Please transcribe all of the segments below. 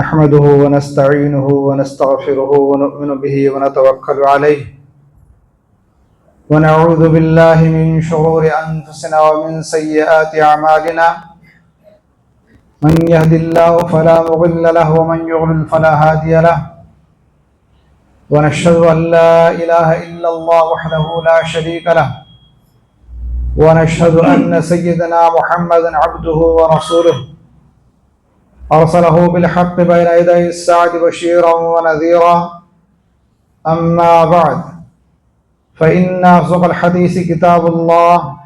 نحمده ونستعينه ونستغفره ونؤمن به ونتوكل عليه ونعوذ بالله من شرور أنفسنا ومن سيئات أعمالنا من يهد الله فلا مضل له ومن يضلل فلا هادي له ونشهد أن لا إله إلا الله وحده لا شريك له ونشهد أن سيدنا محمدا عبده ورسوله أرسله بالحق بين يدي الساعة بشيرا ونذيرا أما بعد فإن أصدق الحديث كتاب الله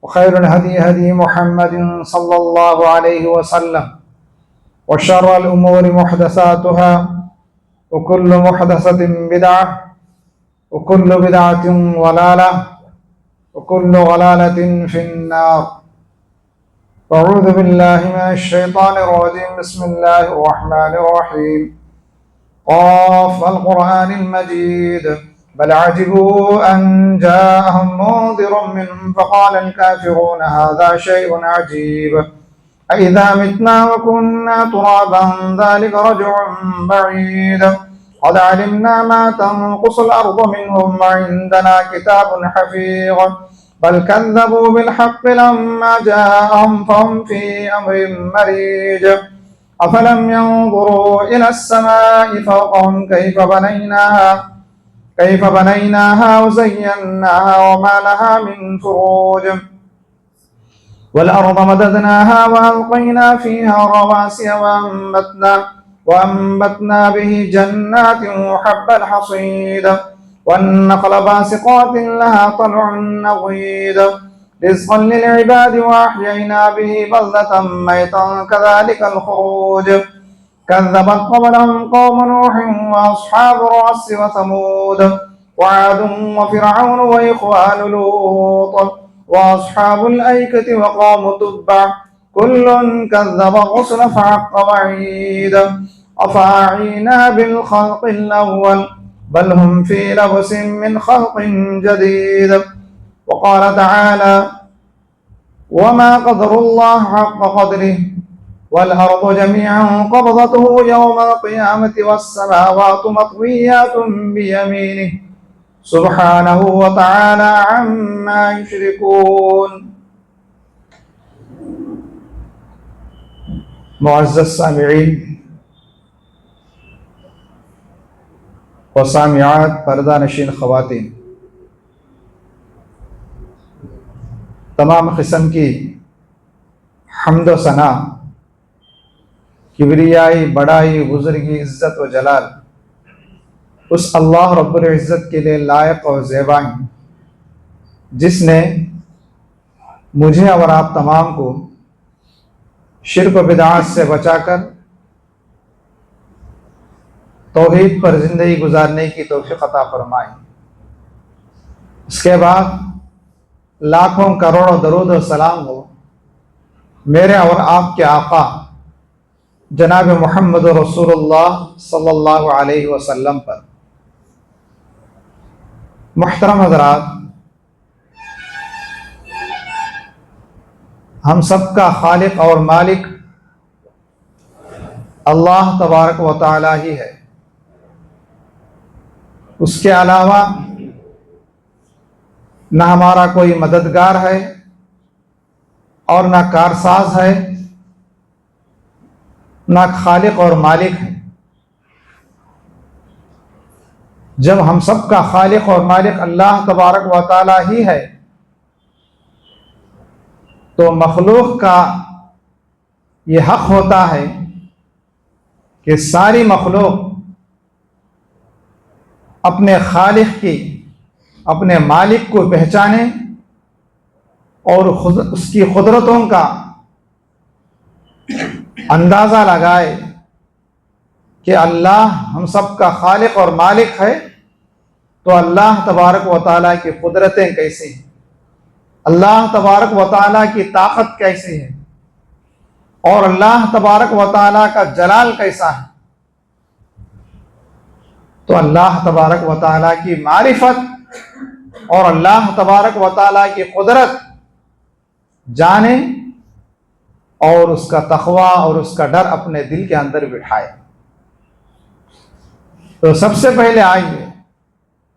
وخير الهدي هدي محمد صلى الله عليه وسلم وشر الأمور محدثاتها وكل محدثة بدعة وكل بدعة ضلالة وكل ضلالة في النار. أعوذ بالله من الشيطان الرجيم. بسم الله الرحمن الرحيم. قاف القرآن المجيد بل عجبوا أن جاءهم منذر منهم فقال الكافرون هذا شيء عجيب أإذا متنا وكنا ترابا ذلك رجع بعيد قد علمنا ما تنقص الأرض منهم وعندنا كتاب حفيظ بل كذبوا بالحق لما جاءهم فهم في أمر مريج أفلم ينظروا إلى السماء فوقهم كيف بنيناها وزيناها وما لها من فروج والأرض مددناها وألقينا فيها رواسي وأنبتنا به جنات وحب الحصيد والنخل باسقات لها طلع نضيد رزقا للعباد وأحيينا به بلدة ميتا كذلك الخروج كذبت قبلهم قوم نوح وأصحاب الرس وثمود وعاد وفرعون وإخوان لوط وأصحاب الأيكة وقوم تبع كل كذب الرسل فحق وعيد أفأعينا بالخلق الأول بل هم في لبس من خلق جديد. وقال تعالى وما قدر الله حق قدره والأرض جميعا قبضته يوم القيامة والسماوات مطويات بيمينه سبحانه وتعالى عما يشركون. معزز سامعین و سامعات، پردہ نشین خواتین، تمام قسم کی حمد و ثنا، کبریائی، بڑائی، بزرگی، عزت و جلال اس اللہ رب العزت کے لیے لائق اور زیبا ہیں جس نے مجھے اور آپ تمام کو شرک و بدعات سے بچا کر توحید پر زندگی گزارنے کی توفیق عطا فرمائی. اس کے بعد لاکھوں کروڑوں درود و سلام ہو میرے اور آپ کے آقا جناب محمد رسول اللہ صلی اللہ علیہ وسلم پر. محترم حضرات، ہم سب کا خالق اور مالک اللہ تبارک و تعالی ہی ہے. اس کے علاوہ نہ ہمارا کوئی مددگار ہے اور نہ کارساز ہے، نہ خالق اور مالک ہے. جب ہم سب کا خالق اور مالک اللہ تبارک و تعالی ہی ہے تو مخلوق کا یہ حق ہوتا ہے کہ ساری مخلوق اپنے خالق کی، اپنے مالک کو پہچانے اور اس کی قدرتوں کا اندازہ لگائے کہ اللہ ہم سب کا خالق اور مالک ہے تو اللہ تبارک و تعالیٰ کی قدرتیں کیسی ہیں، اللہ تبارک و تعالیٰ کی طاقت کیسی ہے اور اللہ تبارک و تعالیٰ کا جلال کیسا ہے. تو اللہ تبارک و تعالیٰ کی معرفت اور اللہ تبارک و تعالیٰ کی قدرت جانیں اور اس کا تقوی اور اس کا ڈر اپنے دل کے اندر بٹھائے۔ تو سب سے پہلے آئیے،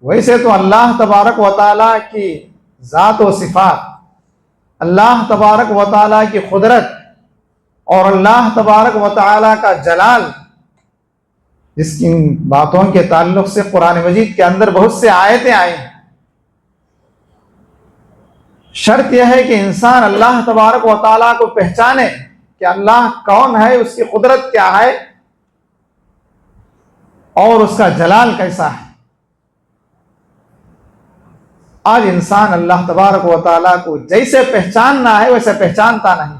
ویسے تو اللہ تبارک و تعالیٰ کی ذات و صفات، اللہ تبارک و تعالیٰ کی قدرت اور اللہ تبارک و تعالیٰ کا جلال، جس کی باتوں کے تعلق سے قرآن مجید کے اندر بہت سے آیتیں آئی ہیں۔ شرط یہ ہے کہ انسان اللہ تبارک و تعالیٰ کو پہچانے کہ اللہ کون ہے، اس کی قدرت کیا ہے اور اس کا جلال کیسا ہے۔ آج انسان اللہ تبارک و تعالیٰ کو جیسے پہچاننا ہے ویسے پہچانتا نہیں۔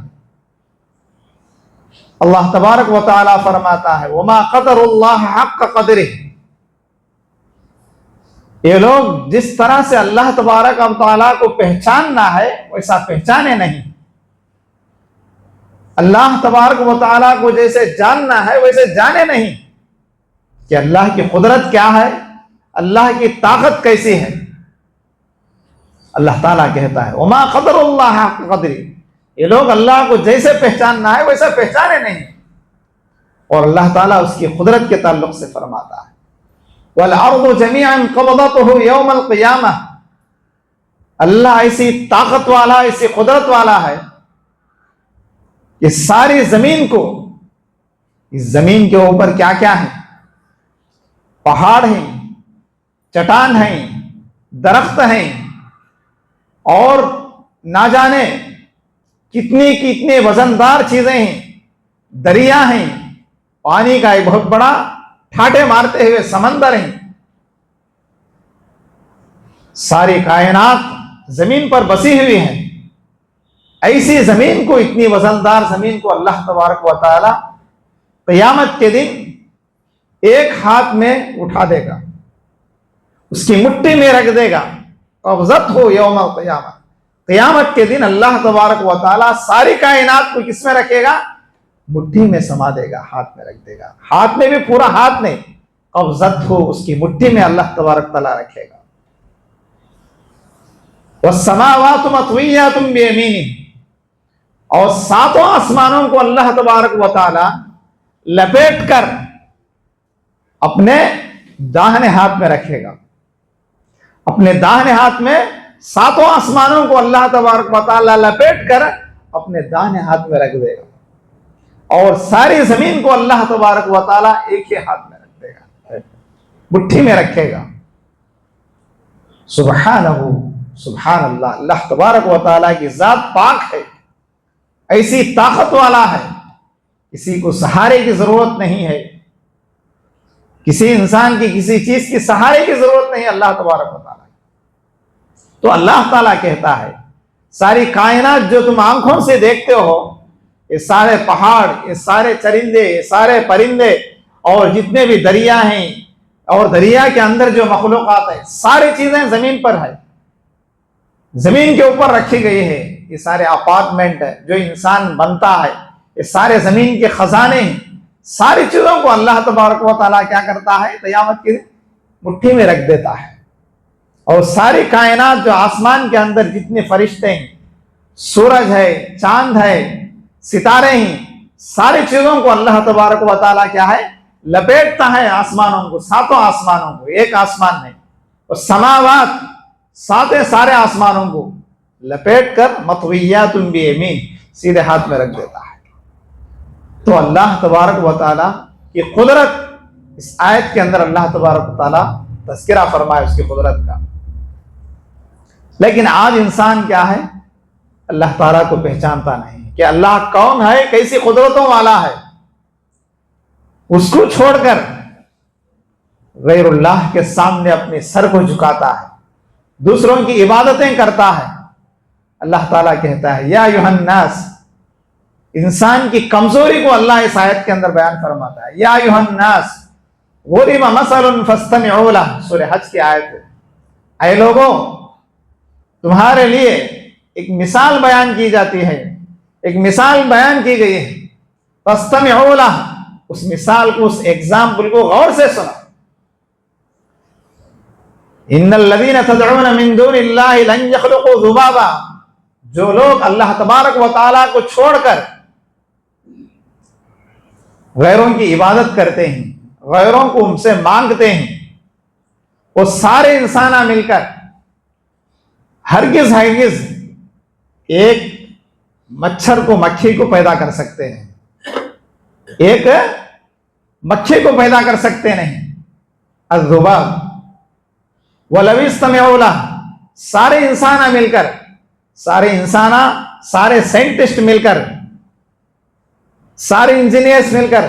اللہ تبارک و تعالیٰ فرماتا ہے وما قدر اللہ حق قدرہ، یہ لوگ جس طرح سے اللہ تبارک و تعالیٰ کو پہچاننا ہے ویسا پہچانے نہیں۔ اللہ تبارک و تعالیٰ کو جیسے جاننا ہے ویسے جانے نہیں کہ اللہ کی قدرت کیا ہے، اللہ کی طاقت کیسی ہے۔ اللہ تعالیٰ کہتا ہے وما قدر اللہ حق قدرہ، یہ لوگ اللہ کو جیسے پہچاننا ہے ویسا پہچانے نہیں۔ اور اللہ تعالیٰ اس کی قدرت کے تعلق سے فرماتا ہے وَالْأَرْضُ جَمِيعًا قَبْضَتُهُ يَوْمَ الْقِيَامَةِ، اللہ ایسی طاقت والا، ایسی قدرت والا ہے کہ ساری زمین کو، اس زمین کے اوپر کیا کیا ہے، پہاڑ ہیں، چٹان ہیں، درخت ہیں، اور نہ جانے کتنی کتنی وزندار چیزیں ہیں، دریا ہیں، پانی کا ایک بہت بڑا ٹھاٹے مارتے ہوئے سمندر ہیں، ساری کائنات زمین پر بسی ہوئی ہے۔ ایسی زمین کو، اتنی وزندار زمین کو اللہ تبارک و تعالی قیامت کے دن ایک ہاتھ میں اٹھا دے گا، اس کی مٹھی میں رکھ دے گا۔ قبضت ہو یوم القیامہ، قیامت کے دن اللہ تبارک و تعالی ساری کائنات کو کس میں رکھے گا، مٹھی میں سما دے گا، ہاتھ میں رکھ دے گا۔ ہاتھ میں بھی پورا ہاتھ نہیں، قبضت ہو، اس کی مٹھی میں اللہ تبارک تعالی رکھے گا۔ والسماوات مطویات بیمینہ، اور ساتوں آسمانوں کو اللہ تبارک و تعالی لپیٹ کر اپنے داہنے ہاتھ میں رکھے گا۔ اپنے داہنے ہاتھ میں ساتوں آسمانوں کو اللہ تبارک و تعالی لپیٹ کر اپنے داہنے ہاتھ میں رکھ دے گا، اور ساری زمین کو اللہ تبارک و تعالی ایک ہی ہاتھ میں رکھ دے گا، مٹھی میں رکھے گا۔ سبحانہ، سبحان اللہ، اللہ تبارک و تعالی کی ذات پاک ہے، ایسی طاقت والا ہے، کسی کو سہارے کی ضرورت نہیں ہے، کسی انسان کی کسی چیز کی سہارے کی ضرورت نہیں اللہ تبارک و تعالی۔ تو اللہ تعالیٰ کہتا ہے ساری کائنات جو تم آنکھوں سے دیکھتے ہو، یہ سارے پہاڑ، یہ سارے چرندے، یہ سارے پرندے، اور جتنے بھی دریا ہیں اور دریا کے اندر جو مخلوقات ہیں، ساری چیزیں زمین پر ہے، زمین کے اوپر رکھی گئی ہے۔ یہ سارے اپارٹمنٹ ہے جو انسان بنتا ہے، یہ سارے زمین کے خزانے ہیں، ساری چیزوں کو اللہ تبارک و تعالیٰ کیا کرتا ہے، قیامت کی مٹھی میں رکھ دیتا ہے۔ اور ساری کائنات جو آسمان کے اندر جتنے فرشتے ہیں، سورج ہے، چاند ہے، ستارے ہیں، ساری چیزوں کو اللہ تبارک و تعالیٰ کیا ہے، لپیٹتا ہے آسمانوں کو، ساتوں آسمانوں کو، ایک آسمان نہیں، اور سماوات، سارے آسمانوں کو لپیٹ کر مطویات بیمین، سیدھے ہاتھ میں رکھ دیتا ہے۔ تو اللہ تبارک و تعالیٰ کی قدرت اس آیت کے اندر اللہ تبارک و تعالیٰ تذکرہ فرمائے اس کی قدرت کا۔ لیکن آج انسان کیا ہے، اللہ تعالیٰ کو پہچانتا نہیں کہ اللہ کون ہے، کیسی قدرتوں والا ہے۔ اس کو چھوڑ کر غیر اللہ کے سامنے اپنے سر کو جھکاتا ہے، دوسروں کی عبادتیں کرتا ہے۔ اللہ تعالیٰ کہتا ہے یا ایھا الناس، انسان کی کمزوری کو اللہ اس آیت کے اندر بیان فرماتا ہے۔ یا ایھا الناس ضرب مثل فاستمعوا لہ، سورہ حج کی آیت ہے۔ اے لوگوں، تمہارے لیے ایک مثال بیان کی جاتی ہے، ایک مثال بیان کی گئی ہے، فاستمعوا لہ، اس مثال کو، اس ایگزامپل کو غور سے سنا۔ ان الذین تدعون من دون اللہ لن یخلقوا ذبابا، جو لوگ اللہ تبارک و تعالیٰ کو چھوڑ کر غیروں کی عبادت کرتے ہیں، غیروں کو ان سے مانگتے ہیں، وہ سارے انسان مل کر ہرگز ایک مچھر کو، مکھی کو پیدا کر سکتے ہیں، ایک مکھی کو پیدا کر سکتے نہیں۔ الذباب ولو استمعوا له، سارے انسان مل کر، سارے سائنٹسٹ مل کر، سارے انجینئرز مل کر،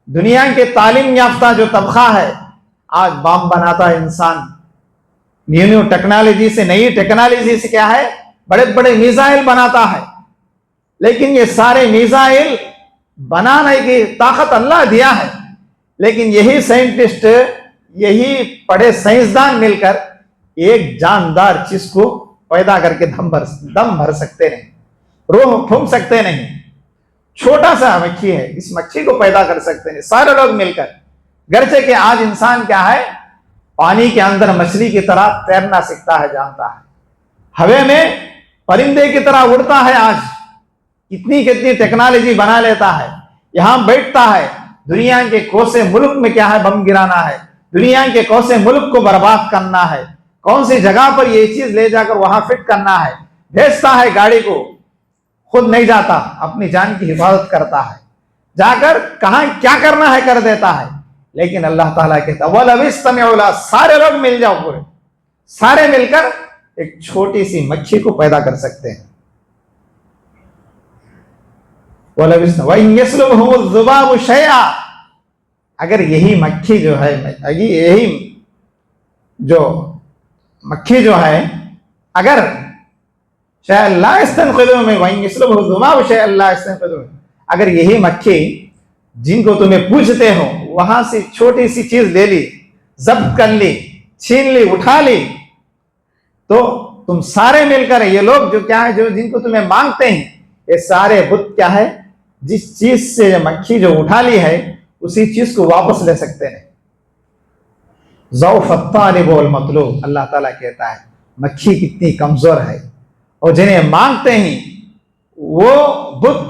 دنیا کے تعلیم یافتہ جو طبقہ ہے، آج بام بناتا ہے انسان، نیو ٹیکنالوجی سے، نئی ٹیکنالوجی سے کیا ہے، بڑے بڑے میزائل بناتا ہے، لیکن یہ سارے میزائل بنانے کی طاقت اللہ دیا ہے، لیکن یہی سائنٹسٹ، یہی بڑے سائنسدان مل کر ایک جاندار چیز کو پیدا کر کے دم بھر سکتے نہیں، روح پھونک سکتے نہیں۔ چھوٹا سا مکھی ہے، اس مکھی کو پیدا کر سکتے نہیں سارے لوگ مل کر، گرچہ کہ آج انسان کیا ہے، پانی کے اندر مچھلی کی طرح تیرنا سیکھتا ہے، جانتا ہے، ہوے میں پرندے کی طرح اڑتا ہے، آج کتنی ٹیکنالوجی بنا لیتا ہے، یہاں بیٹھتا ہے، دنیا کے کوسے ملک میں کیا ہے، بم گرانا ہے، دنیا کے کوسے ملک کو برباد کرنا ہے، کون سی جگہ پر یہ چیز لے جا کر وہاں فٹ کرنا ہے، بھیجتا ہے گاڑی کو، خود نہیں جاتا، اپنی جان کی حفاظت کرتا ہے، جا کر کہاں کیا کرنا ہے کر دیتا ہے، لیکن اللہ تعالیٰ کہتا ہے وَلَوِ اسْتَمِعُوا لَهُ، سارے لوگ مل جاؤ، پورے سارے مل کر ایک چھوٹی سی مکھی کو پیدا کر سکتے ہیں۔ وَإِنْ يَسْلُبْهُمُ الذُّبَابُ شَيْئًا، اگر یہی مکھی جو ہے، یہی جو مکھی جو ہے، اگر شاید لا استنقذوا من وَإِنْ يَسْلُبْهُ الذُّبَابُ شَيْئًا لَا يَسْتَنقِذُهُ، اگر یہی مکھی جن کو تمہیں پوچھتے ہو وہاں سے چھوٹی سی چیز لے لی، ضبط کر لی، چھین لی، اٹھا لی، تو تم سارے مل کر، یہ لوگ جو کیا ہے، جو جن کو تمہیں مانگتے ہیں، یہ سارے بت کیا ہے، جس چیز سے مکھی جو اٹھا لی ہے اسی چیز کو واپس لے سکتے ہیں۔ ضعف الطالب والمطلوب، اللہ تعالیٰ کہتا ہے مکھی کتنی کمزور ہے، اور جنہیں مانگتے ہیں وہ بت،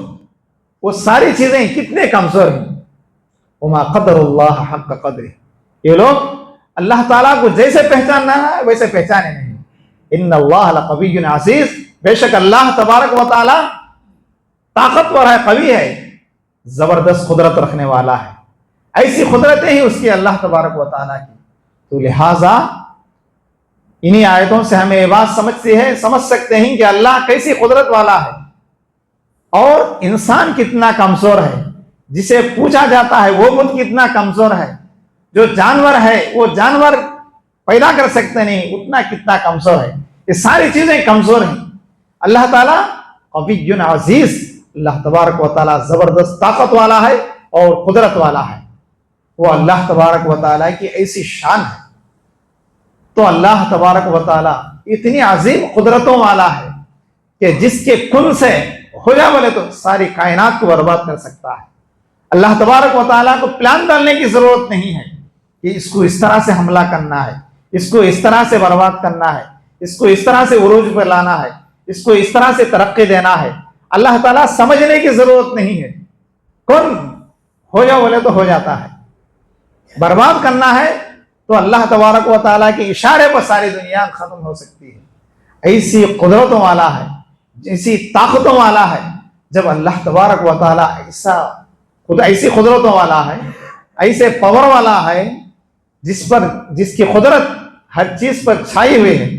وہ ساری چیزیں کتنے کمزور ہیں۔ وما قدر اللہ حق قدر، یہ لوگ اللہ تعالیٰ کو جیسے پہچاننا ہے ویسے پہچانے نہیں۔ ان اللہ لقوی عزیز، بے شک اللہ تبارک و تعالیٰ طاقتور ہے، قوی ہے، زبردست قدرت رکھنے والا ہے، ایسی قدرتیں ہی اس کی اللہ تبارک و تعالیٰ کی۔ تو لہٰذا انہی آیتوں سے ہمیں یہ بات سمجھ سکتے ہیں کہ اللہ کیسی قدرت والا ہے، اور انسان کتنا کمزور ہے، جسے پوچھا جاتا ہے وہ بت کتنا کمزور ہے، جو جانور ہے وہ جانور پیدا کر سکتے نہیں، اتنا کتنا کمزور ہے، یہ ساری چیزیں کمزور ہیں۔ اللہ تعالیٰ قوی عزیز، اللہ تبارک و تعالیٰ زبردست طاقت والا ہے اور قدرت والا ہے، وہ اللہ تبارک و تعالیٰ کی ایسی شان ہے۔ تو اللہ تبارک و تعالیٰ اتنی عظیم قدرتوں والا ہے کہ جس کے کن سے ہو جا بولے تو ساری کائنات کو برباد کر سکتا ہے۔ اللہ تبارک و تعالیٰ کو پلان ڈالنے کی ضرورت نہیں ہے کہ اس کو اس طرح سے حملہ کرنا ہے، اس کو اس طرح سے برباد کرنا ہے، اس کو اس طرح سے عروج پر لانا ہے، اس کو اس طرح سے ترقی دینا ہے۔ اللہ تعالیٰ سمجھنے کی ضرورت نہیں ہے، کن ہو جا بولے تو ہو جاتا ہے۔ برباد کرنا ہے تو اللہ تبارک و تعالیٰ کے اشارے پر ساری دنیا ختم ہو سکتی ہے۔ ایسی قدرتوں والا ہے، ایسی طاقتوں والا ہے۔ جب اللہ تبارک و تعالیٰ ایسی قدرتوں والا ہے، ایسے پاور والا ہے، جس کی قدرت ہر چیز پر چھائی ہوئی ہے،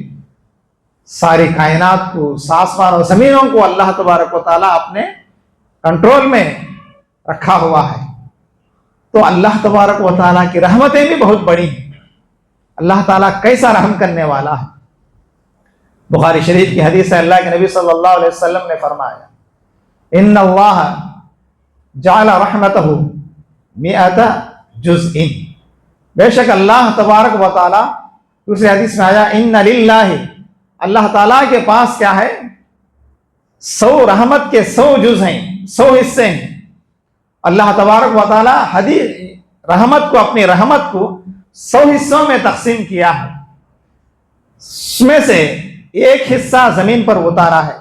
ساری کائنات کو، آسمان اور زمینوں کو اللہ تبارک و تعالیٰ اپنے کنٹرول میں رکھا ہوا ہے، تو اللہ تبارک و تعالیٰ کی رحمتیں بھی بہت بڑی ہیں۔ اللہ تعالیٰ کیسا رحم کرنے والا ہے۔ بخاری شریف کی حدیث ہے، اللہ کے نبی صلی اللہ علیہ وسلم نے فرمایا ان اللہ جعل رحمتہ 100 جزء، بے شک اللہ تبارک و تعالیٰ، دوسری حدیث میں آیا ان للہ، اللہ تعالیٰ کے پاس کیا ہے، 100 رحمت کے 100 جز ہیں، 100 حصے ہیں۔ اللہ تبارک و تعالیٰ رحمت کو، اپنی رحمت کو 100 حصوں میں تقسیم کیا ہے، اس میں سے ایک حصہ زمین پر اتارا ہے۔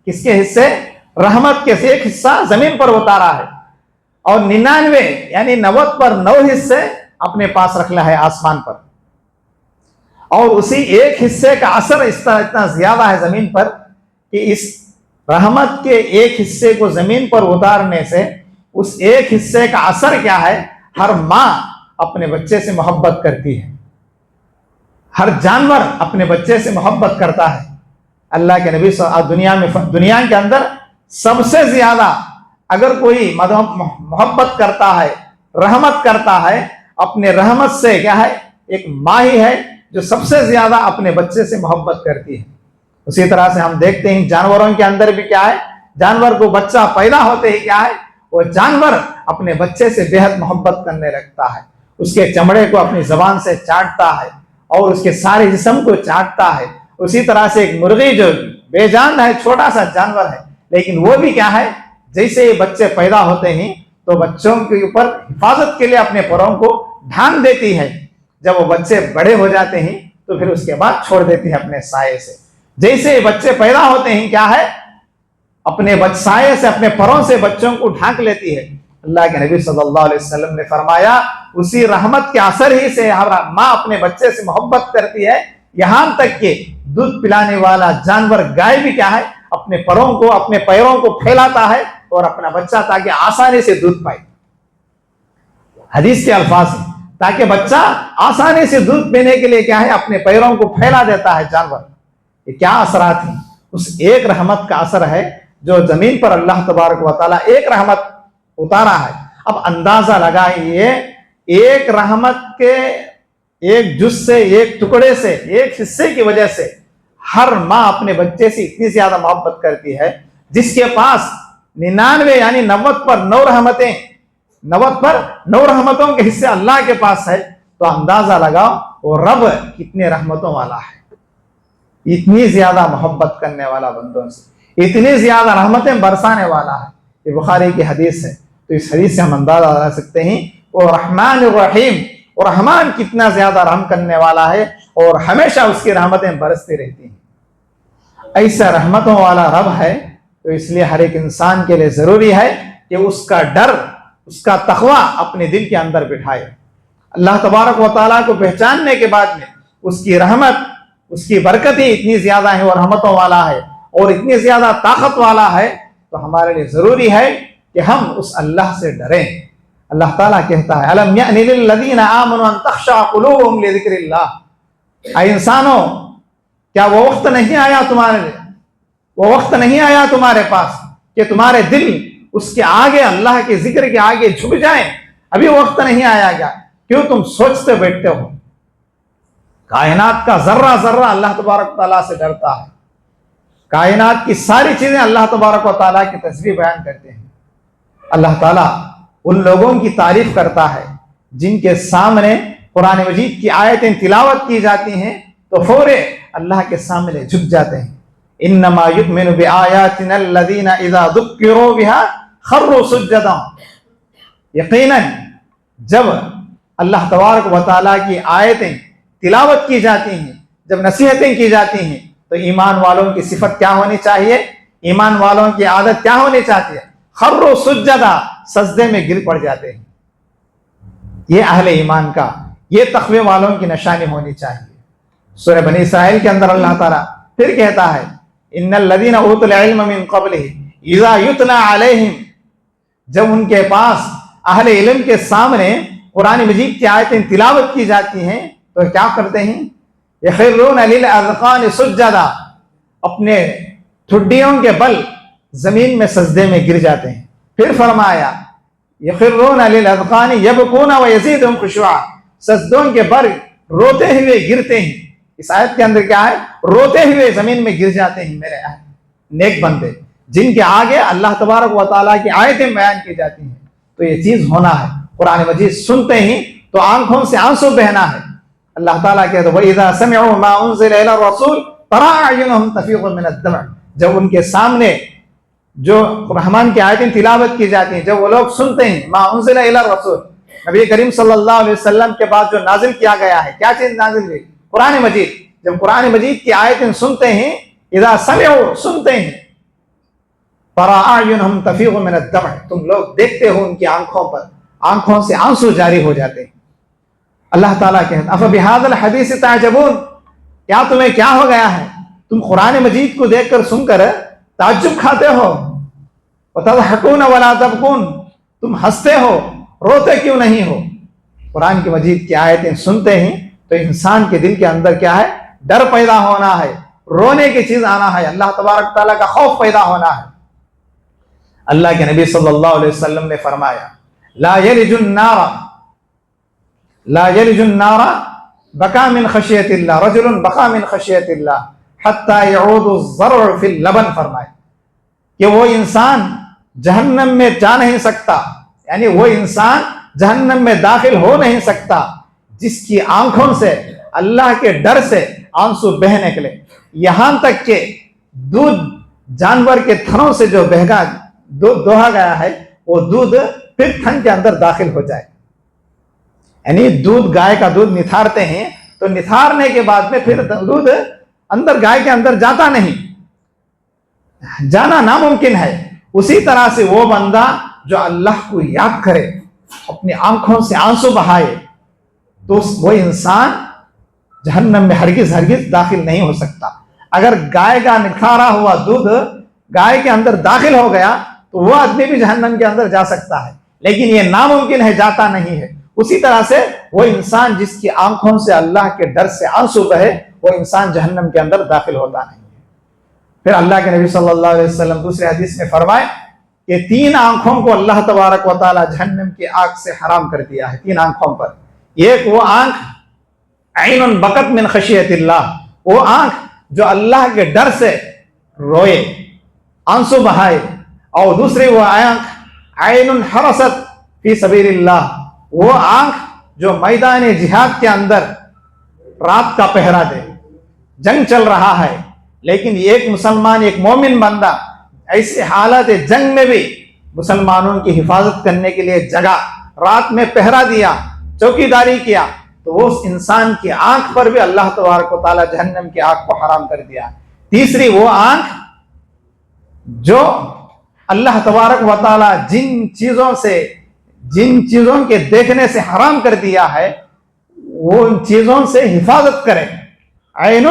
کس کے حصے؟ رحمت کے ایک حصہ زمین پر اتارا ہے، اور 99 یعنی 90 پر 9 حصے اپنے پاس رکھنا ہے آسمان پر، اور اسی ایک حصے کا اثر اس طرح اتنا زیادہ ہے زمین پر کہ اس رحمت کے ایک حصے کو زمین پر اتارنے سے اس ایک حصے کا اثر کیا ہے؟ ہر ماں اپنے بچے سے محبت کرتی ہے، ہر جانور اپنے بچے سے محبت کرتا ہے۔ اللہ کے نبی دنیا کے اندر سب سے زیادہ اگر کوئی محبت کرتا ہے، رحمت کرتا ہے، اپنے رحمت سے کیا ہے؟ ایک ماں ہی ہے جو سب سے زیادہ اپنے بچے سے محبت کرتی ہے۔ اسی طرح سے ہم دیکھتے ہیں جانوروں کے اندر بھی کیا ہے؟ جانور کو بچہ پیدا ہوتے ہی کیا ہے؟ وہ جانور اپنے بچے سے بے حد محبت کرنے لگتا ہے، اس کے چمڑے کو اپنی زبان سے چاٹتا ہے اور اس کے سارے جسم کو چاٹتا ہے۔ اسی طرح سے ایک مرغی جو بے جان ہے، چھوٹا سا جانور ہے، لیکن وہ بھی کیا ہے؟ جیسے بچے پیدا ہوتے ہیں تو بچوں کے اوپر حفاظت کے لیے اپنے پروں کو ڈھانپ دیتی ہے، جب وہ بچے بڑے ہو جاتے ہیں تو پھر اس کے بعد چھوڑ دیتی ہے اپنے سائے سے۔ جیسے بچے پیدا ہوتے ہیں کیا ہے؟ اپنے سائے سے، اپنے پروں سے بچوں کو ڈھانک لیتی ہے۔ اللہ کے نبی صلی اللہ علیہ وسلم نے فرمایا اسی رحمت کے اثر ہی سے ہر ماں اپنے بچے سے محبت کرتی ہے، یہاں تک کہ دودھ پلانے والا جانور گائے بھی کیا ہے؟ اپنے پروں کو، اپنے پیروں کو پھیلاتا ہے اور اپنا بچہ تاکہ آسانی سے دودھ پائے۔ حدیث کے الفاظ ہیں تاکہ بچہ آسانی سے دودھ پینے کے لیے کیا ہے؟ اپنے پیروں کو پھیلا دیتا ہے جانور۔ یہ کیا اثرات ہیں؟ اس ایک رحمت کا اثر ہے جو زمین پر اللہ تبارک و تعالیٰ ایک رحمت اتارا ہے۔ اب اندازہ لگائیے ایک رحمت کے ایک جز سے، ایک ٹکڑے سے، ایک حصے کی وجہ سے ہر ماں اپنے بچے سے اتنی زیادہ محبت کرتی ہے، جس کے پاس 99 یعنی 90 پر 9 رحمتیں، 90 پر 9 رحمتوں کے حصے اللہ کے پاس ہے، تو اندازہ لگاؤ وہ رب کتنے رحمتوں والا ہے، اتنی زیادہ محبت کرنے والا بندوں سے، اتنی زیادہ رحمتیں برسانے والا ہے۔ یہ بخاری کی حدیث ہے، تو اس حدیث سے ہم اندازہ لگا سکتے ہیں وہ رحمان الرحیم، اور رحمان کتنا زیادہ رحم کرنے والا ہے اور ہمیشہ اس کی رحمتیں برستی رہتی ہیں۔ ایسا رحمتوں والا رب ہے، تو اس لیے ہر ایک انسان کے لیے ضروری ہے کہ اس کا ڈر، اس کا تقوی اپنے دل کے اندر بٹھائے۔ اللہ تبارک و تعالیٰ کو پہچاننے کے بعد میں اس کی رحمت، اس کی برکتیں اتنی زیادہ ہیں اور رحمتوں والا ہے اور اتنی زیادہ طاقت والا ہے، تو ہمارے لیے ضروری ہے کہ ہم اس اللہ سے ڈریں۔ اللہ تعالیٰ کہتا ہے الم یأن للذین آمنوا ان تخشع قلوبهم لذکر اللہ، اے انسانوں کیا وہ وقت نہیں آیا تمہارے لیے، وہ وقت نہیں آیا تمہارے پاس کہ تمہارے دل اس کے آگے، اللہ کے ذکر کے آگے جھک جائیں؟ ابھی وقت نہیں آیا کیا؟ کیوں تم سوچتے بیٹھتے ہو؟ کائنات کا ذرہ ذرہ اللہ تبارک تعالیٰ سے ڈرتا ہے، کائنات کی ساری چیزیں اللہ تبارک و تعالیٰ کی تسبیح بیان کرتے ہیں۔ اللہ تعالیٰ ان لوگوں کی تعریف کرتا ہے جن کے سامنے قرآن مجید کی آیتیں تلاوت کی جاتی ہیں تو فوراً اللہ کے سامنے جھک جاتے ہیں۔ انما یؤمن بآیاتنا الذین اذا ذکروا بها خروا سجدا، یقیناً جب اللہ تبارک و تعالیٰ کی آیتیں تلاوت کی جاتی ہیں، جب نصیحتیں کی جاتی ہیں، تو ایمان والوں کی صفت کیا ہونی چاہیے؟ ایمان والوں کی عادت کیا ہونی چاہیے؟ خروا سجدا، سجدے میں گر پڑ جاتے ہیں۔ یہ اہل ایمان کا، یہ تقوی والوں کی نشانی ہونی چاہیے۔ سورہ بنی اسرائیل کے اندر اللہ تعالیٰ پھر کہتا ہے ان الذین اوتوا العلم من قبلہ اذا یتلی علیہم، جب ان کے پاس اہل علم کے سامنے قرآن مجید کی آیتیں تلاوت کی جاتی ہیں تو کیا کرتے ہیں؟ یخرون للاذقان سجدا، اپنے ٹھڈیوں کے بل زمین میں سجدے میں گر جاتے ہیں۔ پھر فرمایا یخرون للاذقان یبکون ویزیدہم خشوعا، سجدوں کے بل روتے ہوئے گرتے ہیں۔ اس آیت کے اندر کیا ہے؟ روتے ہوئے زمین میں گر جاتے ہیں میرے نیک بندے جن کے آگے اللہ تبارک و تعالیٰ کی آیتیں بیان کی جاتی ہیں۔ تو یہ چیز ہونا ہے، قرآن مجید سنتے ہی تو آنکھوں سے آنسو بہنا ہے۔ اللہ تعالیٰ کہتے ہیں وَإِذَا سَمِعُوا مَا أُنزِلَ إِلَى الرَّسُولِ تَرَىٰ أَعْيُنَهُمْ تَفِيضُ مِنَ الدَّمْعِ، جب ان کے سامنے جو رحمان کی آیتیں تلاوت کی جاتی ہیں، جب وہ لوگ سنتے ہیں ما انزل الی الرسول، نبی کریم صلی اللہ علیہ وسلم کے بعد جو نازل کیا گیا ہے، کیا چیز نازل ہوئی؟ قرآن مجید۔ جب قرآن مجید کی آیتیں سنتے ہیں، اذا سمعوا، سنتے ہیں، ترى اعینہم تفیض من الدمع، تم لوگ دیکھتے ہو ان کی آنکھوں سے آنسو جاری ہو جاتے ہیں۔ اللہ تعالیٰ کہتے ہیں افبہذا الحدیث تعجبون، کیا تمہیں کیا ہو گیا ہے، تم قرآن مجید کو دیکھ کر سن کر تعجب کھاتے ہو، وتضحکون ولا تبکون، تم ہنستے ہو روتے کیوں نہیں ہو۔ قرآن کی مجید کی آیتیں سنتے ہیں تو انسان کے دل کے اندر کیا ہے، ڈر پیدا ہونا ہے، رونے کی چیز آنا ہے، اللہ تبارک تعالیٰ کا خوف پیدا ہونا ہے۔ اللہ کے نبی صلی اللہ علیہ وسلم نے فرمایا لا یلج النار بکا من خشیت اللہ، رجل بکا من خشیت اللہ حتی یعود الزرع فی اللبن، فرمایا کہ وہ انسان جہنم میں جا نہیں سکتا، یعنی وہ انسان جہنم میں داخل ہو نہیں سکتا جس کی آنکھوں سے اللہ کے ڈر سے آنسو بہ نکلے، یہاں تک کہ دودھ جانور کے تھنوں سے جو دودھ دوہا گیا ہے وہ دودھ پھر تھن کے اندر داخل ہو جائے، یعنی دودھ گائے کا دودھ نتھارتے ہیں تو نتھارنے کے بعد میں پھر دودھ اندر گائے کے اندر جاتا نہیں، جانا ناممکن ہے۔ اسی طرح سے وہ بندہ جو اللہ کو یاد کرے، اپنی آنکھوں سے آنسو بہائے، تو وہ انسان جہنم میں ہرگز داخل نہیں ہو سکتا۔ اگر گائے کا نکھارا ہوا دودھ گائے کے اندر داخل ہو گیا تو وہ آدمی بھی جہنم کے اندر جا سکتا ہے، لیکن یہ ناممکن ہے، جاتا نہیں ہے۔ اسی طرح سے وہ انسان جس کی آنکھوں سے اللہ کے ڈر سے آنسو بہے، وہ انسان جہنم کے اندر داخل ہوتا نہیں ہے۔ پھر اللہ کے نبی صلی اللہ علیہ وسلم دوسرے حدیث میں فرمائے کہ 3 آنکھوں کو اللہ تبارک و تعالی جہنم کی آگ سے حرام کر دیا ہے، 3 آنکھوں پر۔ ایک وہ آنکھ عین بکت من خشیت اللہ، وہ آنکھ جو اللہ کے ڈر سے روئے، آنسو بہائے، اور دوسری وہ آنکھ عین حرست فی سبیل اللہ، وہ آنکھ جو میدان جہاد کے اندر رات کا پہرا دے، جنگ چل رہا ہے لیکن ایک مسلمان، ایک مومن بندہ ایسے حالت جنگ میں بھی مسلمانوں کی حفاظت کرنے کے لیے جگہ، رات میں پہرا دیا، چوکی داری کیا، تو اس انسان کی آنکھ پر بھی اللہ تبارک و تعالی جہنم کی آنکھ کو حرام کر دیا۔ تیسری وہ آنکھ جو اللہ تبارک و تعالی جن چیزوں کے دیکھنے سے حرام کر دیا ہے وہ ان چیزوں سے حفاظت کرے، عین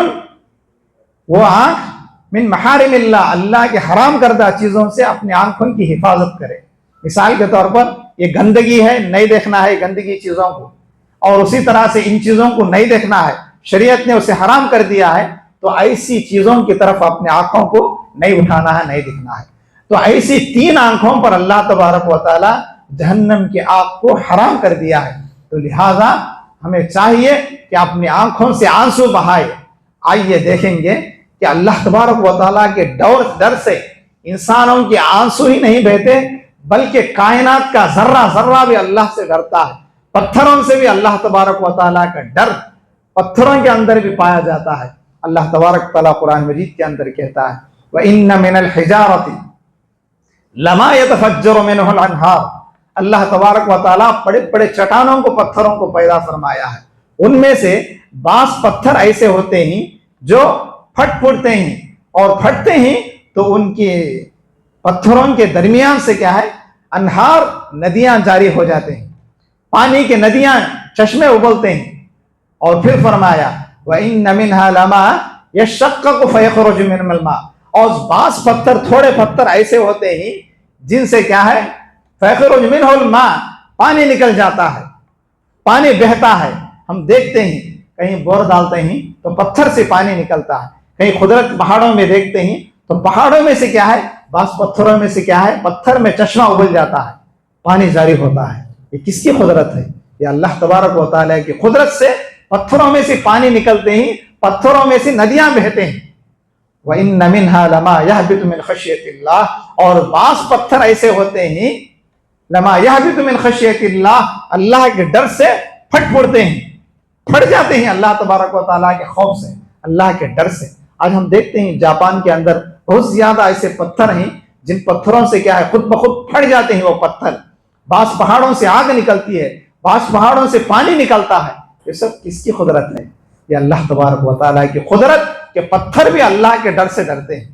وہ آنکھ من محارم اللہ، اللہ کے حرام کردہ چیزوں سے اپنی آنکھوں کی حفاظت کرے۔ مثال کے طور پر یہ گندگی ہے، نہیں دیکھنا ہے گندگی چیزوں کو، اور اسی طرح سے ان چیزوں کو نہیں دیکھنا ہے، شریعت نے اسے حرام کر دیا ہے، تو ایسی چیزوں کی طرف اپنے آنکھوں کو نہیں اٹھانا ہے، نہیں دیکھنا ہے۔ تو ایسی 3 آنکھوں پر اللہ تبارک و تعالی جہنم کی آگ کو حرام کر دیا ہے۔ تو لہذا ہمیں چاہیے کہ اپنی آنکھوں سے آنسو بہائے۔ آئیے دیکھیں گے کہ اللہ تبارک و تعالیٰ کے ڈر سے انسانوں کے آنسو ہی نہیں بہتے، بلکہ کائنات کا ذرہ ذرہ بھی اللہ سے ڈرتا ہے۔ پتھروں سے بھی اللہ تبارک و تعالیٰ کا ڈر پتھروں کے اندر بھی پایا جاتا ہے۔ اللہ تبارک تعالیٰ قرآن مجید کے اندر کہتا ہے وَإِنَّ مِنَ الْحِجَارَةِ لَمَا يَتَفَجَّرُ مِنْهُ الْأَنْهَارُ، اللہ تبارک و تعالیٰ بڑے بڑے چٹانوں کو، پتھروں کو پیدا فرمایا ہے، ان میں سے بعض پتھر ایسے ہوتے ہیں جو پھٹتے ہیں، اور پھٹتے ہیں تو ان کے پتھروں کے درمیان سے کیا ہے، انہار، ندیاں جاری ہو جاتے ہیں، پانی کے ندیاں، چشمے ابلتے ہیں۔ اور پھر فرمایا وَإِنَّ مِنْهَا لَمَا يَشَّقَّقُ فَيَخْرُجُ مِنْهُ الْمَاءُ، اور بعض پتھر، تھوڑے پتھر ایسے ہوتے ہیں جن سے کیا ہے، فَيَخْرُجُ مِنْهُ الْمَاءُ، پانی نکل جاتا ہے، پانی بہتا ہے۔ ہم دیکھتے ہیں کہیں بور ڈالتے ہیں تو پتھر سے پانی نکلتا ہے، کہیں قدرت پہاڑوں میں دیکھتے ہیں تو پہاڑوں میں سے کیا ہے، بعض پتھروں میں سے کیا ہے، پتھر میں چشمہ ابل جاتا ہے، پانی جاری ہوتا ہے۔ یہ کس کی قدرت ہے؟ یہ اللہ تبارک و تعالیٰ کی قدرت سے پتھروں میں سے پانی نکلتے ہیں، پتھروں میں سے ندیاں بہتے ہیں۔ وَإِنَّ مِنْهَا لَمَا يَهْبِطُ مِنْ خَشْيَةِ اللَّهِ، اور بعض پتھر ایسے ہوتے ہیں لما يَهْبِطُ مِنْ خَشْيَةِ اللَّهِ، اللہ کے ڈر سے پھٹ پڑتے ہیں، پھٹ جاتے ہیں اللہ تبارک و تعالیٰ کے خوف سے، اللہ کے ڈر سے۔ آج ہم دیکھتے ہیں جاپان کے اندر بہت زیادہ ایسے پتھر ہیں جن پتھروں سے کیا ہے، خود بخود پھٹ جاتے ہیں وہ پتھر۔ بعض پہاڑوں سے آگ نکلتی ہے، بعض پہاڑوں سے پانی نکلتا ہے۔ یہ سب کس کی قدرت ہے؟ یہ اللہ تبارک و تعالیٰ کی قدرت کہ پتھر بھی اللہ کے ڈر سے ڈرتے ہیں۔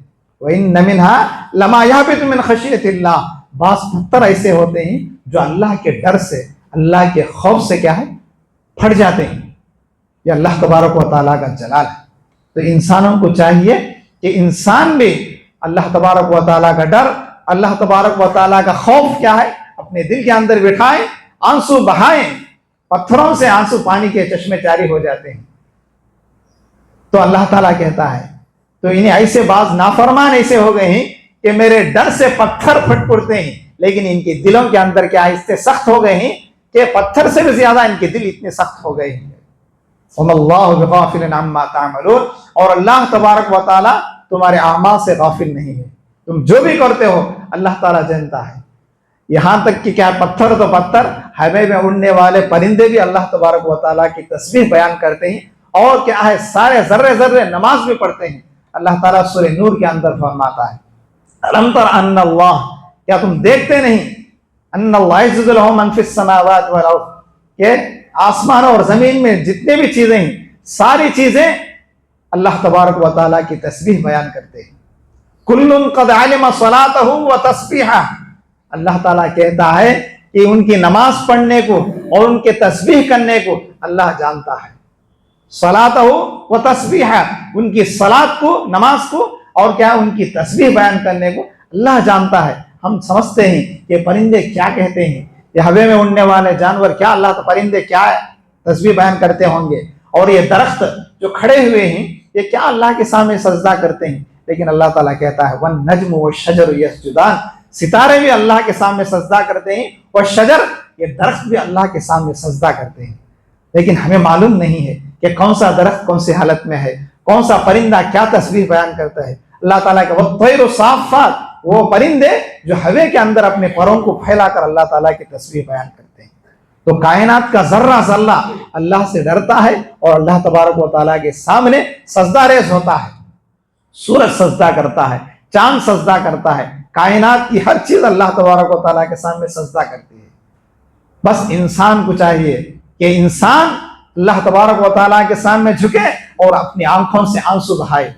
وَإِنَّ مِنْهَا لَمَا يَهْبِطُ مِنْ خَشْيَةِ اللَّهِ، بعض پتھر ایسے ہوتے ہیں جو اللہ کے ڈر سے، اللہ کے خوف سے کیا ہے پھٹ جاتے ہیں. یہ اللہ تبارک و تعالیٰ کا جلال ہے. تو انسانوں کو چاہیے کہ انسان بھی اللہ تبارک و تعالیٰ کا ڈر، اللہ تبارک و تعالیٰ کا خوف کیا ہے اپنے دل کے اندر بٹھائیں، آنسو بہائیں. پتھروں سے آنسو پانی کے چشمے جاری ہو جاتے ہیں. تو اللہ تعالیٰ کہتا ہے تو انہیں ایسے بعض نافرمان ایسے ہو گئے ہیں کہ میرے ڈر سے پتھر پھٹ پڑتے ہیں، لیکن ان کے دلوں کے اندر کیا اتنے سخت ہو گئے ہیں کہ پتھر سے بھی زیادہ ان کے دل اتنے سخت ہو گئے ہیں. وَمَا اللَّهُ بِغَافِلٍ عَمَّا تَعْمَلُونَ، اور اللہ تبارک و تعالیٰ تمہارے اعمال سے غافل نہیں ہے. تم جو بھی کرتے ہو اللہ تعالیٰ جانتا ہے. یہاں تک کہ کیا پتھر تو پتھر، ہوا میں اڑنے والے پرندے بھی اللہ تبارک و تعالیٰ کی تسبیح بیان کرتے ہیں، اور کیا ہے سارے ذرے ذرے نماز بھی پڑھتے ہیں. اللہ تعالیٰ سورہ نور کے اندر فرماتا ہے أَلَمْ تَرَ أَنَّ اللَّهَ، کیا تم دیکھتے نہیں، أَنَّ اللَّهَ يَسْجُدُ لَهُ مَنْ فِي السَّمَاوَاتِ وَالْأَرْضِ، کہ آسمان اور زمین میں جتنے بھی چیزیں ہیں ساری چیزیں اللہ تبارک و تعالیٰ کی تسبیح بیان کرتے ہیں. كُلٌّ قَدْ عَلِمَ صَلَاتَهُ وَتَسْبِيحَهُ، اللہ تعالیٰ کہتا ہے کہ ان کی نماز پڑھنے کو اور ان کے تسبیح کرنے کو اللہ جانتا ہے. صلاتہ و تسبیح، ان کی صلات کو، نماز کو، اور کیا ان کی تسبیح بیان کرنے کو اللہ جانتا ہے. ہم سمجھتے ہیں کہ پرندے کیا کہتے ہیں، یہ ہوے میں اڑنے والے جانور کیا اللہ پرندے کیا تسبیح بیان کرتے ہوں گے، اور یہ درخت جو کھڑے ہوئے ہیں یہ کیا اللہ کے سامنے سجدہ کرتے ہیں. لیکن اللہ تعالیٰ کہتا ہے وَالنَّجْمُ وَالشَّجَرُ يَسْجُدَانِ، ستارے بھی اللہ کے سامنے سجدہ کرتے ہیں، والشجر، یہ درخت بھی اللہ کے سامنے سجدہ کرتے ہیں. لیکن ہمیں معلوم نہیں ہے کہ کون سا درخت کون سی حالت میں ہے، کون سا پرندہ کیا تسبیح بیان کرتا ہے. اللہ تعالیٰ کا وَالطَّيْرُ صَافَّاتٍ، وہ پرندے جو ہوے کے اندر اپنے پروں کو پھیلا کر اللہ تعالیٰ کی تسبیح بیان کرتے ہیں. تو کائنات کا ذرہ ذرہ اللہ سے ڈرتا ہے اور اللہ تبارک و تعالیٰ کے سامنے سجدہ ریز ہوتا ہے. سورج سجدہ کرتا ہے، چاند سجدہ کرتا ہے، کائنات کی ہر چیز اللہ تبارک و تعالیٰ کے سامنے سجدہ کرتی ہے. بس انسان کو چاہیے کہ انسان اللہ تبارک و تعالیٰ کے سامنے جھکے اور اپنی آنکھوں سے آنسو بہائے.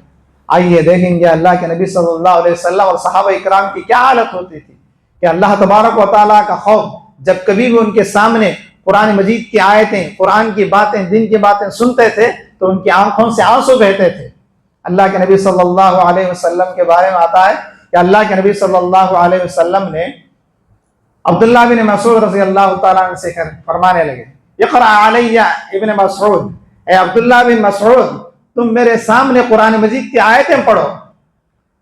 آئیے دیکھیں گے اللہ کے نبی صلی اللہ علیہ وسلم اور صحابہ اکرام کی کیا حالت ہوتی تھی کہ اللہ تبارک و تعالیٰ کا خوف جب کبھی بھی ان کے سامنے قرآن مجید کی آیتیں، قرآن کی باتیں، دین کی باتیں سنتے تھے تو ان کی آنکھوں سے آنسو بہتے تھے. اللہ کے نبی صلی اللہ علیہ وسلم کے بارے میں آتا ہے کہ اللہ کے نبی صلی اللہ علیہ وسلم نے عبداللہ بن مسعود رضی اللہ تعالیٰ عنہ سے فرمانے لگے اقرأ علی ابن مسعود، اے عبداللہ بن مسعود تم میرے سامنے قرآن مجید کی آیتیں پڑھو،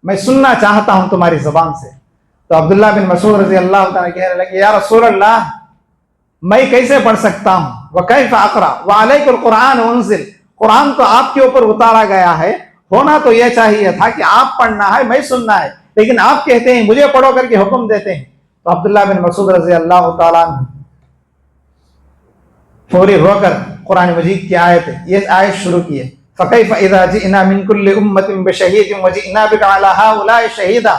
میں سننا چاہتا ہوں تمہاری زبان سے. تو عبداللہ بن مسعود رضی اللہ تعالیٰ کہنے لگے یا رسول اللہ میں کیسے پڑھ سکتا ہوں، وکیف اقرأ وعلیک القرآن انزل، قرآن تو آپ کے اوپر اتارا گیا ہے، ہونا تو یہ چاہیے تھا کہ آپ پڑھنا ہے میں سننا ہے، لیکن آپ کہتے ہیں مجھے پڑھو کر کے حکم دیتے ہیں. تو عبداللہ بن مسعود رضی اللہ تعالیٰ عنہ فوری رو کر قرآن مجید کی یہ آیت شروع کی ہے فَكَيْفَ إِذَا جِئْنَا مِن كُلِّ أُمَّةٍ بِشَهِيدٍ وَجِئْنَا بِكَ عَلَى هَؤُلَاءِ شَهِيدًا،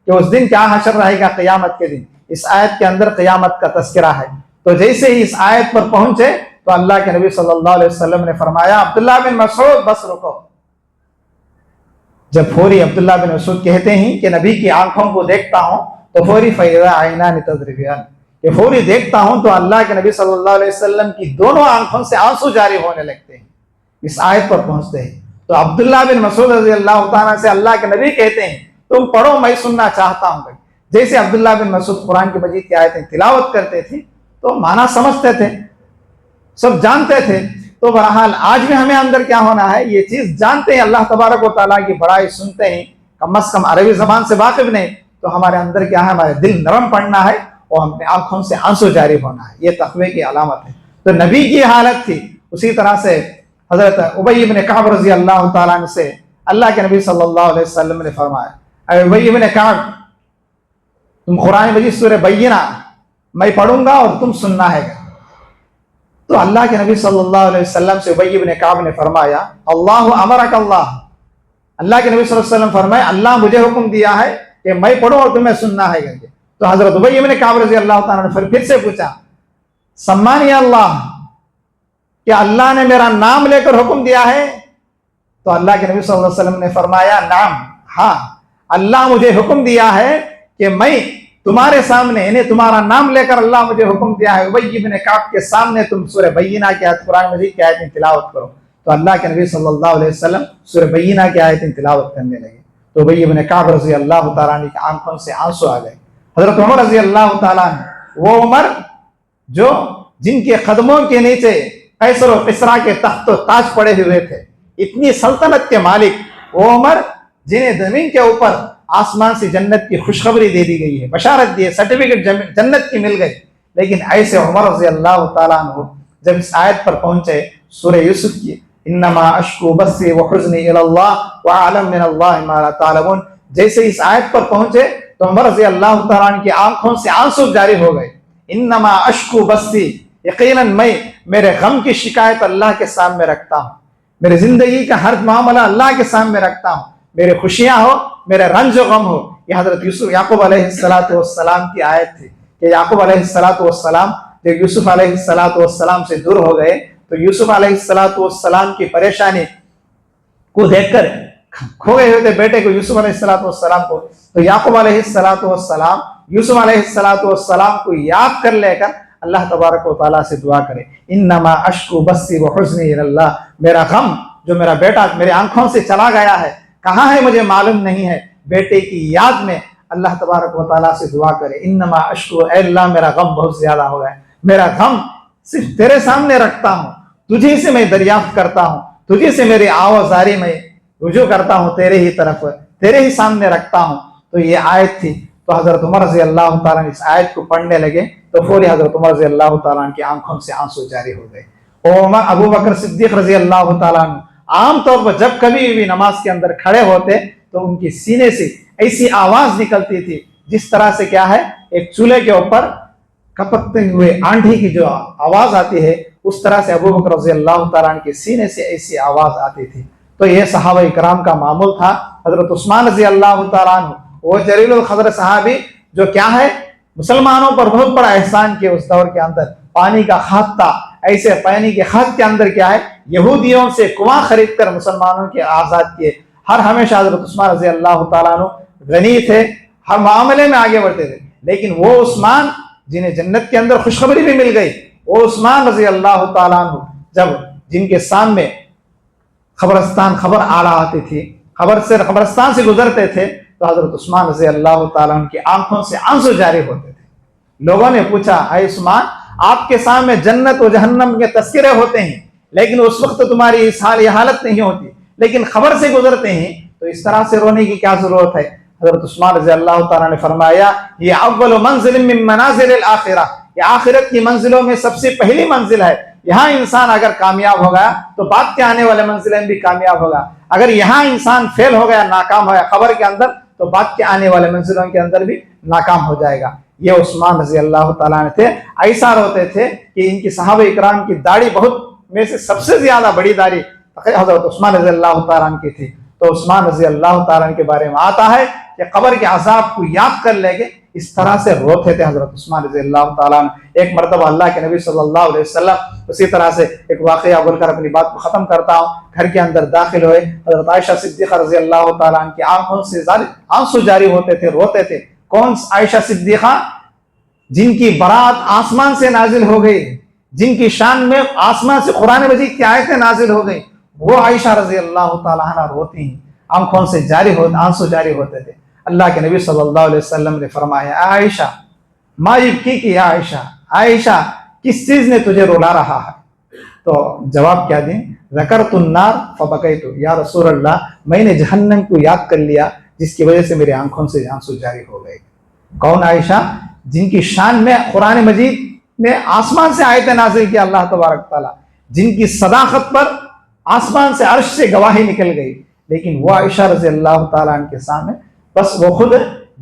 کہ اس دن کیا حشر رہے گا قیامت کے دن. اس آیت کے اندر قیامت کا تذکرہ ہے. تو جیسے ہی اس آیت پر پہنچے تو اللہ کے نبی صلی اللہ علیہ وسلم نے فرمایا عبداللہ بن مسعود بس رکو. جب فوری عبداللہ بن مسعود کہتے ہیں کہ نبی کی آنکھوں کو دیکھتا ہوں تو فوری فَإِذَا عَيْنَانِ تَذْرِفَانِ، کہ فوری دیکھتا ہوں تو اللہ کے نبی صلی اللہ علیہ وسلم کی دونوں آنکھوں سے آنسو جاری ہونے لگتے ہیں. اس آیت پر پہنچتے ہیں تو عبداللہ بن مسعود رضی اللہ تعالیٰ سے اللہ کے نبی کہتے ہیں تم پڑھو میں سننا چاہتا ہوں. جیسے عبداللہ بن مسعود قرآن کی مجید کی آیتیں تلاوت کرتے تھے تو معنی سمجھتے تھے، سب جانتے تھے. تو بہرحال آج بھی ہمیں اندر کیا ہونا ہے، یہ چیز جانتے ہیں، اللہ تبارک و تعالیٰ کی بڑائی سنتے ہیں، کم از کم عربی زبان سے واقف نہیں، تو ہمارے اندر کیا ہے، ہمارے دل نرم پڑنا ہے اور اپنے آنکھوں سے آنسو جاری ہونا ہے. یہ تقوی کی علامت ہے. تو نبی کی حالت تھی. اسی طرح سے حضرت ابی بن کعب رضی اللہ تعالیٰ عنہ سے اللہ کے نبی صلی اللہ علیہ وسلم نے فرمایا اے ابی بن کعب تم قرآن مجید سورہ بینہ میں پڑھوں گا اور تم سننا ہے. تو اللہ کے نبی صلی اللہ علیہ وسلم سے ابی بن کعب نے فرمایا اللہ امرک اللہ کے نبی صلی اللہ علیہ وسلم فرمائے اللہ مجھے حکم دیا ہے کہ میں پڑھوں اور تمہیں سننا ہے. تو حضرت ابی بن کعب رضی اللہ تعالیٰ نے پھر سے پوچھا سمانی اللہ، کیا اللہ نے میرا نام لے کر حکم دیا ہے؟ تو اللہ کے نبی صلی اللہ علیہ وسلم نے فرمایا نعم، ہاں اللہ مجھے حکم دیا ہے کہ میں تمہارے سامنے یعنی تمہارا نام لے کر اللہ مجھے حکم دیا ہے ابی بن کعب کے سامنے تم سورہ بینہ کی آیت قرآن مجید کی آیتیں تلاوت کرو. تو اللہ کے نبی صلی اللہ علیہ وسلم سورہ بینہ کی آیتیں تلاوت کرنے لگے. تو ابی بن کعب رضی اللہ تعالیٰ عنہ کی آنکھوں سے آنسو آ گئے. حضرت عمر رضی اللہ تعالیٰ عنہ وہ عمر جو جن کے قدموں کے نیچے قیصر و کسریٰ کے تخت و تاج پڑے ہوئے تھے, اتنی سلطنت کے مالک وہ عمر جنہیں زمین کے اوپر آسمان سے جنت کی خوشخبری دے دی گئی ہے, بشارت دی ہے, سرٹیفکیٹ جنت کی مل گئی. لیکن ایسے عمر رضی اللہ تعالیٰ عنہ جب اس آیت پر پہنچے سورہ یوسف کی انما اشکو بثی وحزنی الی اللہ واعلم من اللہ ما لا تعلمون, جیسے اس آیت پر پہنچے تو عمر رضی اللہ تعالیٰ عنہ کی آنکھوں سے آنسو جاری ہو گئے. انما اشکو بثی, یقیناً میں میرے غم کی شکایت اللہ کے سامنے رکھتا ہوں, میرے زندگی کا ہر معاملہ اللہ کے سامنے رکھتا ہوں, میرے خوشیاں ہو میرے رنج و غم ہو. یہ حضرت یعقوب علیہ السلام کی آیت تھی کہ یعقوب علیہ السلام جب یوسف علیہ السلام سے دور ہو گئے تو یوسف علیہ السلام کی پریشانی کو دیکھ کر کھو گئے ہوئے تھے بیٹے کو یوسف علیہ السلام کو, تو یعقوب علیہ السلام یوسف علیہ السلام کو یاد کر لے کر اللہ تبارک و تعالیٰ سے دعا کرے انما اشکو بثی وحزنی الی اللہ, میرا غم جو میرا بیٹا میرے آنکھوں سے چلا گیا ہے کہاں ہے مجھے معلوم نہیں ہے, بیٹے کی یاد میں اللہ تبارک و تعالیٰ سے دعا کرے انما اشکو, اے اللہ میرا غم بہت زیادہ ہو گیا ہے, میرا غم صرف تیرے سامنے رکھتا ہوں, تجھی سے میں دریافت کرتا ہوں, تجھی سے میری آوازاری میں رجوع کرتا ہوں, تیرے ہی طرف تیرے ہی سامنے رکھتا ہوں. تو یہ آیت تھی. تو حضرت عمر رضی اللہ تعالیٰ نے اس آیت کو پڑھنے لگے تو فوری حضرت عمر رضی اللہ تعالیٰ عنہ کی آنکھوں سے آنسو جاری ہو گئے. عمر ابو بکر صدیق رضی اللہ تعالیٰ عنہ عام طور پر جب کبھی بھی نماز کے اندر کھڑے ہوتے تو ان کی سینے سے ایسی آواز نکلتی تھی جس طرح سے کیا ہے ایک چولہے کے اوپر کپکتے ہوئے آنڈھی کی جو آواز آتی ہے اس طرح سے ابو بکر رضی اللہ تعالیٰ عنہ کے سینے سے ایسی آواز آتی تھی. تو یہ صحابہ کرام کا معمول تھا. حضرت عثمان رضی اللہ تعالیٰ عنہ وہ جلیل القدر صحابی جو کیا ہے مسلمانوں پر بہت بڑا احسان کیا اس دور کے اندر, پانی کا خط تھا, ایسے پانی کے خط کے اندر کیا ہے یہودیوں سے کنواں خرید کر مسلمانوں کے آزاد کیے. ہر ہمیشہ حضرت عثمان رضی اللہ تعالیٰ عنہ غنی تھے, ہر معاملے میں آگے بڑھتے تھے, لیکن وہ عثمان جنہیں جنت کے اندر خوشخبری بھی مل گئی, وہ عثمان رضی اللہ تعالیٰ عنہ جب جن کے سامنے خبرستان خبر آ رہی تھی, خبرستان سے گزرتے تھے تو حضرت عثمان رضی اللہ تعالیٰ عنہ کی آنکھوں سے آنسو جاری ہوتے تھے. لوگوں نے پوچھا اے عثمان آپ کے سامنے جنت و جہنم کے تذکرے ہوتے ہیں لیکن اس وقت تمہاری یہ حالت نہیں ہوتی, لیکن خبر سے گزرتے ہیں تو اس طرح سے رونے کی کیا ضرورت ہے. حضرت عثمان رضی اللہ تعالیٰ نے فرمایا یہ اول منزل من منازل الآخرہ, یہ آخرت کی منزلوں میں سب سے پہلی منزل ہے. یہاں انسان اگر کامیاب ہو گیا تو بعد کے آنے والے منزلیں بھی کامیاب ہوگا, اگر یہاں انسان فیل ہو گیا ناکام ہو گیا خبر کے اندر تو بعد کے آنے والے منزلوں کے اندر بھی ناکام ہو جائے گا. یہ عثمان رضی اللہ تعالیٰ نے تھے, ایسا روتے تھے کہ ان کی صحابہ اکرام کی داڑھی بہت میں سے سب سے زیادہ بڑی داڑھی حضرت عثمان رضی اللہ تعالیٰ عنہ کی تھی. تو عثمان رضی اللہ تعالیٰ عنہ کے بارے میں آتا ہے کہ قبر کے عذاب کو یاد کر لے کے اس طرح سے روتے تھے حضرت عثمان رضی اللہ تعالیٰ عنہ. ایک مرتبہ اللہ کے نبی صلی اللہ علیہ وسلم اسی طرح سے ایک واقعہ بول کر اپنی بات کو ختم کرتا ہوں, گھر کے اندر داخل ہوئے, حضرت عائشہ صدیقہ رضی اللہ تعالیٰ عنہ کی آنکھوں سے آنسو جاری ہوتے تھے, روتے تھے. کون عائشہ صدیقہ جن کی برات آسمان سے نازل ہو گئی, جن کی شان میں آسمان سے قرآن مجید کی آیتیں نازل ہو گئی, وہ عائشہ رضی اللہ تعالیٰ عنہ روتی ہیں, آنکھوں سے آنسو جاری ہوتے تھے. اللہ کے نبی صلی اللہ علیہ وسلم نے فرمایا عائشہ ما یبکی کی عائشہ, عائشہ کس چیز نے تجھے رولا رہا ہے؟ تو جواب کیا دیں, ذکرت النار فبکیت, یا رسول اللہ میں نے جہنم کو یاد کر لیا جس کی وجہ سے میرے آنکھوں سے آنسو جاری ہو گئے. کون عائشہ؟ جن کی شان میں قرآن مجید نے آسمان سے آیتیں نازل کی اللہ تبارک تعالیٰ, جن کی صداقت پر آسمان سے عرش سے گواہی نکل گئی, لیکن وہ عائشہ رضی اللہ تعالیٰ عنہ کے سامنے بس وہ خود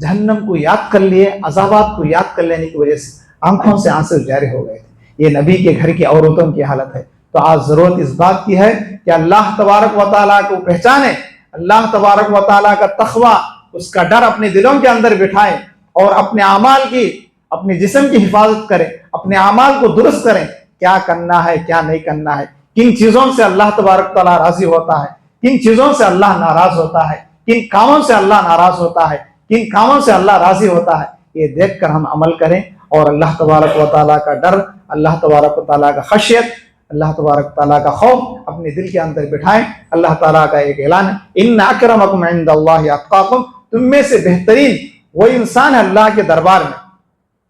جہنم کو یاد کر لیے, عذابات کو یاد کر لینے کی وجہ سے آنکھوں سے آنسو جاری ہو گئے. یہ نبی کے گھر کی عورتوں کی حالت ہے. تو آج ضرورت اس بات کی ہے کہ اللہ تبارک و تعالیٰ کو پہچانے, اللہ تبارک و تعالیٰ کا تقوی, اس کا ڈر اپنے دلوں کے اندر بٹھائیں اور اپنے اعمال کی, اپنے جسم کی حفاظت کریں, اپنے اعمال کو درست کریں, کیا کرنا ہے کیا نہیں کرنا ہے, کن چیزوں سے اللہ تبارک تعالیٰ راضی ہوتا ہے, کن چیزوں سے اللہ ناراض ہوتا ہے, کن کاموں سے اللہ ناراض ہوتا ہے، کن کاموں سے اللہ راضی ہوتا ہے، یہ دیکھ کر ہم عمل کریں اور اللہ تبارک و تعالیٰ کا ڈر، اللہ تبارک و تعالیٰ کا خشیت، اللہ تبارک و تعالیٰ کا خوف اپنے دل کے اندر بٹھائیں۔ اللہ تعالیٰ کا ایک اعلان ہے، ان اکرمکم عند اللہ اتقاکم، تم میں سے بہترین وہ انسان ہے اللہ کے دربار میں،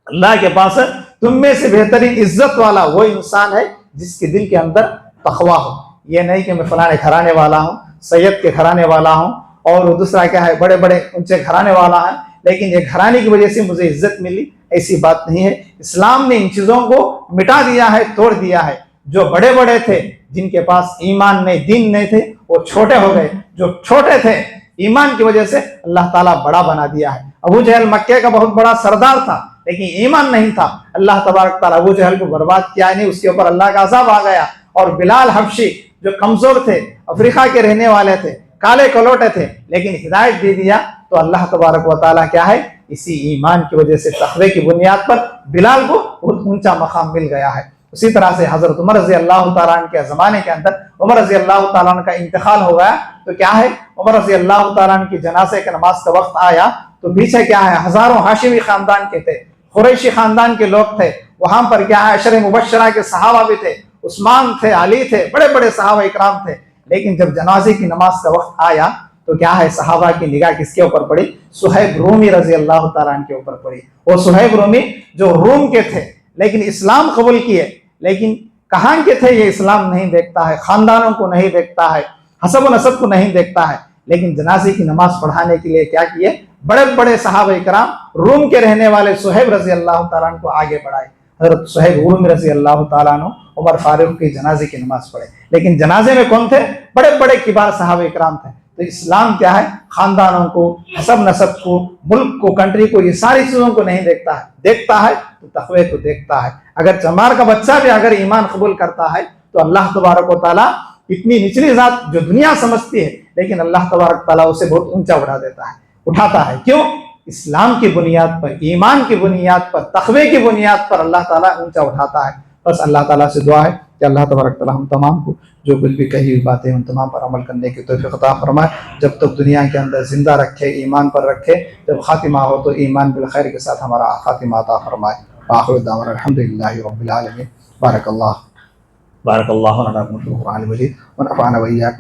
اللہ کے پاس تم میں سے بہترین عزت والا وہ انسان ہے جس کے دل کے اندر تقویٰ ہو۔ یہ نہیں کہ میں فلاں گھرانے والا ہوں، سید کے گھرانے والا ہوں، اور دوسرا کیا ہے بڑے بڑے اونچے گھرانے والا ہے، لیکن یہ گھرانے کی وجہ سے مجھے عزت ملی، ایسی بات نہیں ہے۔ اسلام نے ان چیزوں کو مٹا دیا ہے، توڑ دیا ہے۔ جو بڑے بڑے تھے، جن کے پاس ایمان نہیں، دین نہیں تھے، وہ چھوٹے ہو گئے، جو چھوٹے تھے ایمان کی وجہ سے اللہ تعالیٰ بڑا بنا دیا ہے۔ ابو جہل مکے کا بہت بڑا سردار تھا، لیکن ایمان نہیں تھا، اللہ تبارک تعالیٰ ابو جہل کو برباد کیا نہیں، اس کے اوپر اللہ کا عذاب آ گیا۔ اور بلال حبشی جو کمزور تھے، افریقہ کے رہنے والے تھے، کالے کلوٹے تھے، لیکن ہدایت دے دیا تو اللہ تبارک و تعالیٰ کیا ہے، اسی ایمان کی وجہ سے تقوی کی بنیاد پر بلال کو بہت اونچا مقام مل گیا ہے۔ اسی طرح سے حضرت عمر رضی اللہ تعالیٰ عنہ کے زمانے کے اندر عمر رضی اللہ تعالیٰ عنہ کا انتقال ہو گیا، تو کیا ہے، عمر رضی اللہ تعالیٰ عنہ کی جنازے کے نماز کا وقت آیا تو پیچھے کیا ہے، ہزاروں ہاشمی خاندان کے تھے، قریشی خاندان کے لوگ تھے، وہاں پر کیا ہے عشر مبشرہ کے صحابہ بھی تھے، عثمان تھے، علی تھے، بڑے بڑے صحابہ اکرام تھے۔ لیکن جب جنازے کی نماز کا وقت آیا تو کیا ہے، صحابہ کی نگاہ کس کے اوپر پڑی؟ صہیب رومی رضی اللہ تعالیٰ عنہ کے اوپر پڑی۔ وہ صہیب رومی جو روم کے تھے، لیکن اسلام قبول کیے، لیکن کہاں کے تھے، یہ اسلام نہیں دیکھتا ہے، خاندانوں کو نہیں دیکھتا ہے، حسب و نسب کو نہیں دیکھتا ہے، لیکن جنازے کی نماز پڑھانے کے لیے کیا کیے، بڑے بڑے صحابہ اکرام روم کے رہنے والے صہیب رضی اللہ تعالیٰ عنہ کو آگے بڑھائے۔ حضرت صہیب رومی رضی اللہ تعالیٰ عنہ عمر فاروق کی جنازے کی نماز پڑھے، لیکن جنازے میں کون تھے؟ بڑے بڑے کبار صحابہ اکرام تھے۔ تو اسلام کیا ہے، خاندانوں کو، حسب نسب کو، ملک کو، کنٹری کو، یہ ساری چیزوں کو نہیں دیکھتا ہے، دیکھتا ہے تو تقوی کو دیکھتا ہے۔ اگر چمار کا بچہ بھی اگر ایمان قبول کرتا ہے تو اللہ تبارک و تعالیٰ اتنی نچلی ذات جو دنیا سمجھتی ہے، لیکن اللہ تبارک تعالیٰ اسے بہت اونچا اٹھا دیتا ہے، اٹھاتا ہے۔ کیوں؟ اسلام کی بنیاد پر، ایمان کی بنیاد پر، تقوی کی بنیاد پر اللہ تعالیٰ اونچا اٹھاتا ہے۔ بس اللہ تعالیٰ سے دعا ہے کہ اللہ تبارک تعالیٰ ہم تمام کو جو کچھ بھی کہی ہوئی باتیں ان تمام پر عمل کرنے کی توفیق عطا فرمائے، جب تک دنیا کے اندر زندہ رکھے، ایمان پر رکھے، جب خاتمہ ہو تو ایمان بالخیر کے ساتھ ہمارا خاتمہ عطا فرمائے۔ آخر دعوانا الحمدللہ رب العالمین۔ بارک اللہ لنا فی القرآن المجید ونفعنا وإياکم